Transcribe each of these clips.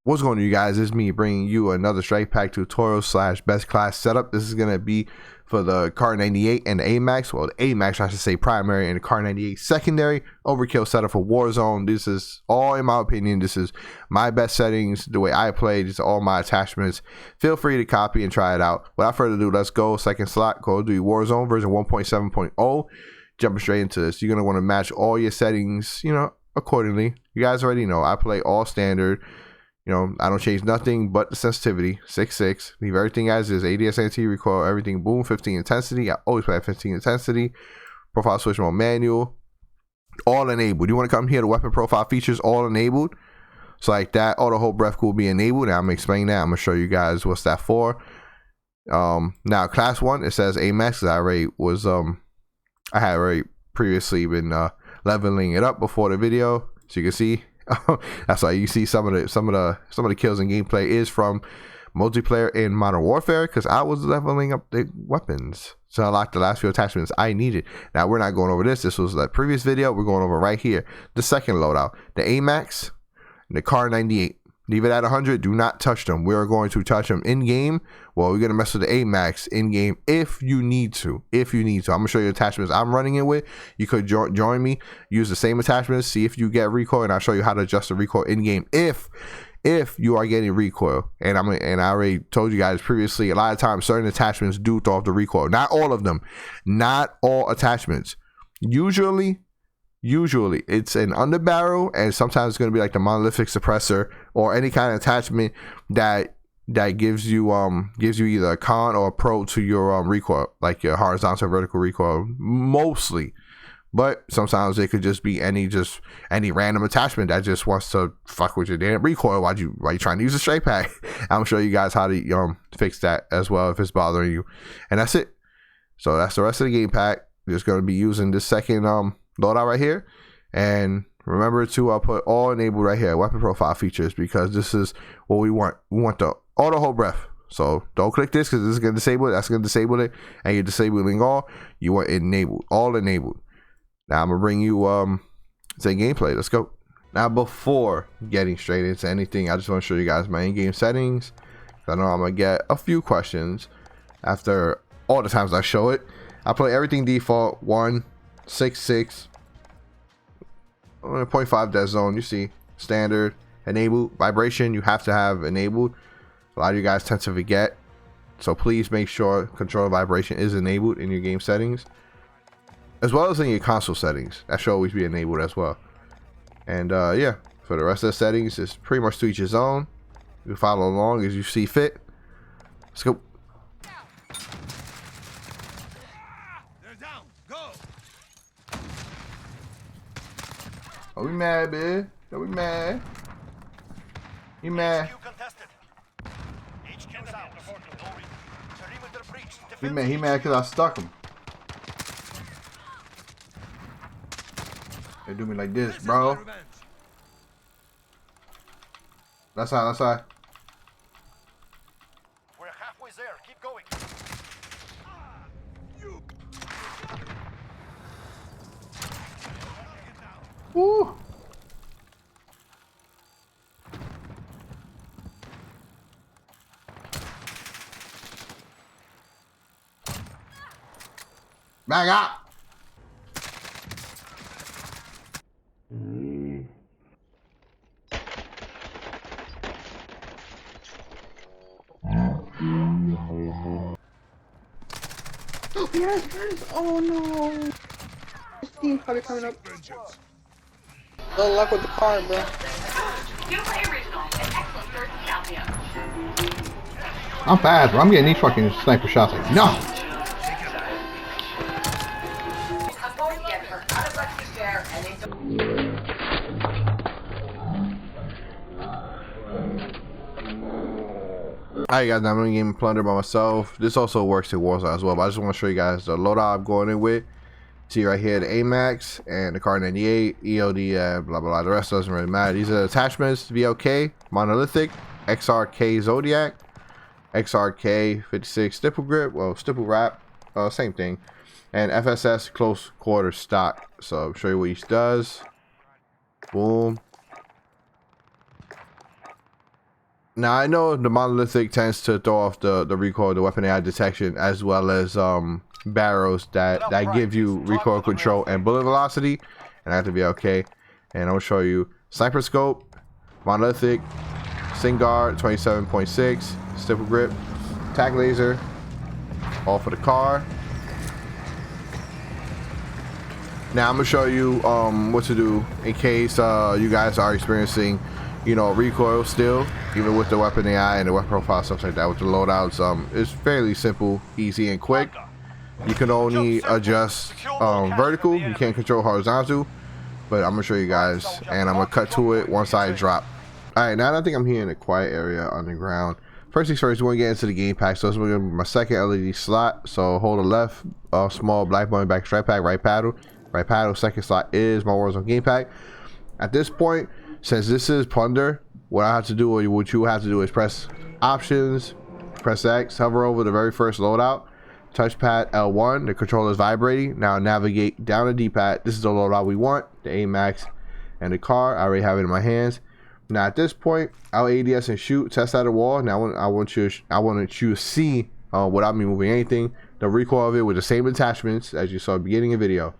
What's going on, you guys? It's me bringing you another Strikepack tutorial / best class setup. This is going to be for the KAR98 and the Amax. Well, the Amax, I should say, primary, and the KAR98 secondary. Overkill setup for Warzone. This is all, in my opinion, this is my best settings, the way I play. These are all my attachments. Feel free to copy and try it out. Without further ado, let's go. Second slot, Call of Duty Warzone version 1.7.0. Jumping straight into this. You're going to want to match all your settings, accordingly. You guys already know I play all standard. I don't change nothing but the sensitivity, 6.6. Leave everything as is, ADS, anti-recoil, everything, boom, 15 intensity. I always play at 15 intensity. Profile switch mode, manual, all enabled. You want to come here to weapon profile features, all enabled. So like that, auto hold breath will be enabled. Now I'm going to explain that. I'm going to show you guys what's that for. Now class 1, it says Amax. I had already previously been leveling it up before the video, so you can see. That's why you see some of the kills in gameplay is from multiplayer in Modern Warfare, because I was leveling up the weapons to unlock the last few attachments I needed. Now we're not going over this. This was the previous video. We're going over right here the second loadout, the Amax and the KAR98. Leave it at 100. Do not touch them. We are going to touch them in game. Well, we're gonna mess with the Amax in game if you need to. I'm gonna show you attachments I'm running it with. You could join me, use the same attachments, see if you get recoil, and I'll show you how to adjust the recoil in game if you are getting recoil. And I already told you guys previously, a lot of times certain attachments do throw off the recoil. Not all of them. Not all attachments. Usually it's an underbarrel, and sometimes it's going to be like the monolithic suppressor or any kind of attachment that gives you either a con or a pro to your recoil, like your horizontal, vertical recoil mostly. But sometimes it could just be any random attachment that just wants to fuck with your damn recoil while you trying to use a Strikepack. I'm gonna show you guys how to fix that as well if it's bothering you, and that's it. So that's the rest of the game pack. Just going to be using this second loadout right here, and remember to put all enabled right here, weapon profile features, because this is what we want. We want the auto hold breath. So don't click this, because this is going to disable it, that's going to disable it, and you're disabling all. You want it enabled, all enabled. Now I'm gonna bring you to gameplay. Let's go. Now before getting straight into anything, I just want to show you guys my in-game settings. I know I'm gonna get a few questions after all the times I show it. I play everything default 1.6.6 0.5 death zone. You see standard, enabled. Vibration you have to have enabled. A lot of you guys tend to forget, so please make sure control vibration is enabled in your game settings, as well as in your console settings. That should always be enabled as well. And yeah, for the rest of the settings, it's pretty much to each his own. You follow along as you see fit. Let's go. Are we mad, bitch? Are we mad? You mad? He mad because I stuck him. They do me like this, bro. That's how. We're halfway there. Keep going. Woo. Back up. Yes! Oh no! This team's probably coming up. Good luck with the car, bro. I'm fast, bro. I'm getting these fucking sniper shots like no. Alright guys, now I'm in game Plunder by myself. This also works in Warzone as well, but I just want to show you guys the loadout I'm going in with. See right here the Amax and the KAR98, EOD, blah blah blah. The rest doesn't really matter. These are the attachments: VLK, monolithic, XRK Zodiac, XRK56 stipple grip, well stipple wrap, same thing, and FSS close quarter stock. So I'll show you what each does. Boom. Now I know the monolithic tends to throw off the recoil, the weapon AI detection, as well as barrels that give you recoil control and bullet velocity, and I have to be okay. And I'll show you sniper scope, monolithic, Singuard 27.6, stipple grip, tac laser, all for the car. Now I'm gonna show you what to do in case you guys are experiencing, you know, recoil still, even with the weapon AI and the weapon profile, stuff like that. With the loadouts, it's fairly simple, easy, and quick. You can only adjust vertical. You can't control horizontal, but I'm gonna show you guys, and I'm gonna cut to it once I drop. All right, now that I think I'm here in a quiet area underground. First things first, we want to get into the game pack. So this is gonna be my second LED slot. So hold the left small black button back strike pack, right paddle. Right paddle, second slot is my Warzone game pack. At this point, since this is plunder, what I have to do, or what you have to do, is press options, press X, hover over the very first loadout, touchpad L1, the controller is vibrating. Now navigate down the D-pad. This is the loadout we want, the Amax and the CAR. I already have it in my hands. Now at this point, I'll ADS and shoot, test out the wall. Now I want you to see, without me moving anything, the recoil of it with the same attachments as you saw at the beginning of the video.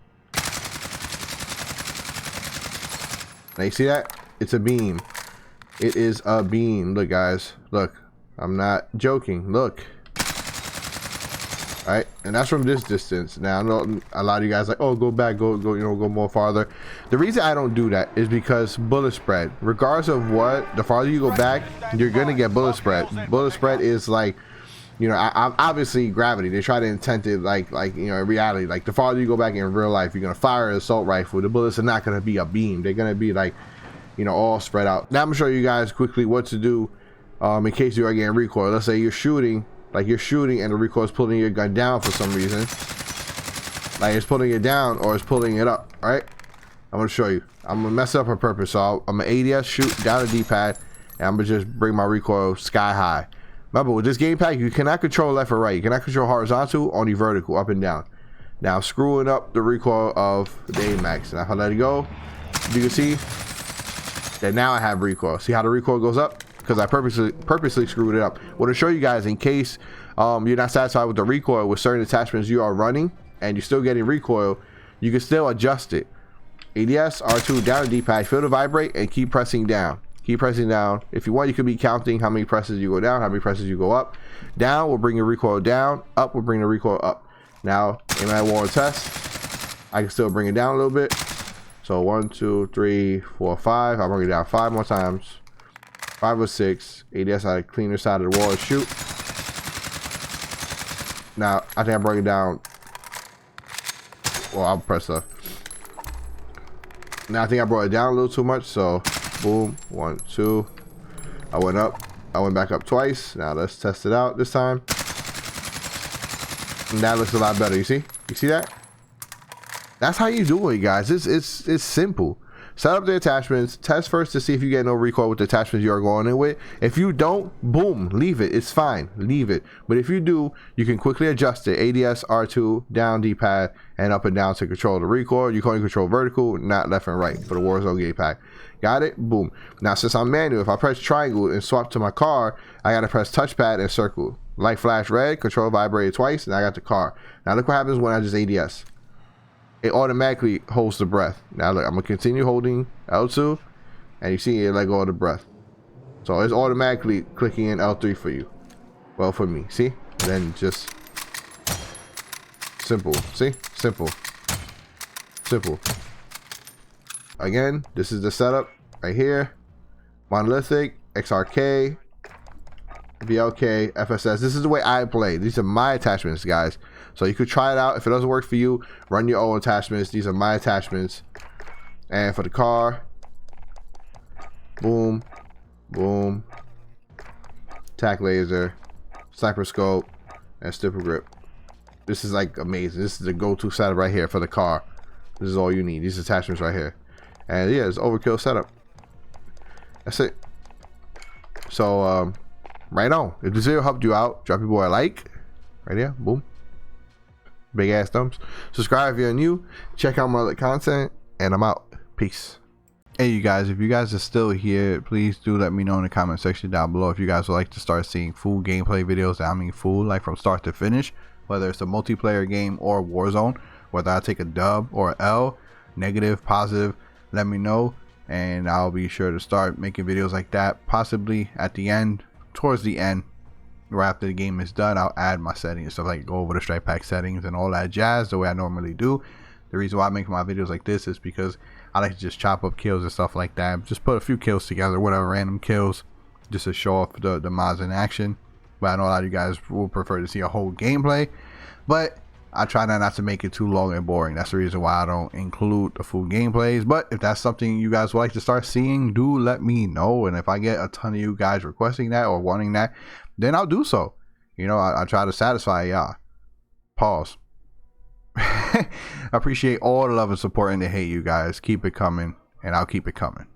Now you see that? It's a beam. It is a beam. Look, guys. Look. I'm not joking. Look. Alright? And that's from this distance. Now, I know a lot of you guys like, oh, go back, go, you know, go more farther. The reason I don't do that is because bullet spread. Regardless of what, the farther you go back, you're going to get bullet spread. Bullet spread is like, you know, I'm obviously gravity. They try to intend it like you know, in reality. Like the farther you go back in real life, you're gonna fire an assault rifle. The bullets are not gonna be a beam. They're gonna be like, you know, all spread out. Now I'm gonna show you guys quickly what to do in case you are getting recoil. Let's say you're shooting, and the recoil is pulling your gun down for some reason. Like it's pulling it down or it's pulling it up. All right, I'm gonna show you. I'm gonna mess it up on purpose. So I'm gonna ADS shoot down the D-pad, and I'm gonna just bring my recoil sky high. Remember, with this game pack, you cannot control left or right. You cannot control horizontal, only vertical, up and down. Now, screwing up the recoil of the Amax. Now, if I let it go, you can see that now I have recoil. See how the recoil goes up? Because I purposely screwed it up. Well, to show you guys, in case you're not satisfied with the recoil with certain attachments you are running, and you're still getting recoil, you can still adjust it. ADS, R2, down the D-pad, feel the vibrate, and keep pressing down. Keep pressing down. If you want, you could be counting how many presses you go down, how many presses you go up. Down will bring your recoil down. Up will bring the recoil up. Now, in my war test, I can still bring it down a little bit. So 1, 2, 3, 4, 5. I'll bring it down 5 more times. 5 or 6. ADS on the cleaner side of the wall and shoot. Now, I think I bring it down. Well, I'll press up. Now, I think I brought it down a little too much, so boom, 1, 2. I went up. I went back up twice. Now let's test it out this time. And that looks a lot better. You see? You see that? That's how you do it, guys. It's simple. Set up the attachments. Test first to see if you get no recoil with the attachments you are going in with. If you don't, boom, leave it. It's fine. Leave it. But if you do, you can quickly adjust it. ADS, R2, down D-pad, and up and down to control the recoil. You can only control vertical, not left and right for the Warzone game pack. Got it? Boom. Now, since I'm manual, if I press triangle and swap to my car, I got to press touchpad and circle. Light flash red, control vibrated twice, and I got the car. Now, look what happens when I just ADS. It automatically holds the breath. Now look, I'm gonna continue holding L2, and you see it let go of the breath. So it's automatically clicking in L3 for you. Well, for me, see? And then just simple. See? Simple. Simple. Again, this is the setup right here. Monolithic, XRK, BLK, FSS. This is the way I play. These are my attachments, guys. So you could try it out. If it doesn't work for you, run your own attachments. These are my attachments. And for the car, boom, boom, tac laser, sniper scope, and stipple grip. This is like amazing. This is the go-to setup right here for the car. This is all you need. These attachments right here. And yeah, it's overkill setup. That's it. So right on. If this video helped you out, drop your boy a like. Right here. Boom. Big ass thumbs. Subscribe if you're new. Check out my other content. And I'm out. Peace. Hey, you guys, if you guys are still here, please do let me know in the comment section down below if you guys would like to start seeing full gameplay videos. I mean full, like from start to finish, whether it's a multiplayer game or Warzone, whether I take a dub or a L, negative, positive, let me know, and I'll be sure to start making videos like that. Possibly at the end, towards the end, right after the game is done, I'll add my settings, so like go over the Strikepack settings and all that jazz the way I normally do. The reason why I make my videos like this is because I like to just chop up kills and stuff like that. Just put a few kills together, whatever, random kills, just to show off the mods in action. But I know a lot of you guys will prefer to see a whole gameplay, but I try not to make it too long and boring. That's the reason why I don't include the full gameplays. But if that's something you guys would like to start seeing, do let me know. And if I get a ton of you guys requesting that or wanting that, then I'll do so. You know, I try to satisfy y'all. Pause. I appreciate all the love and support and the hate, you guys. Keep it coming, and I'll keep it coming.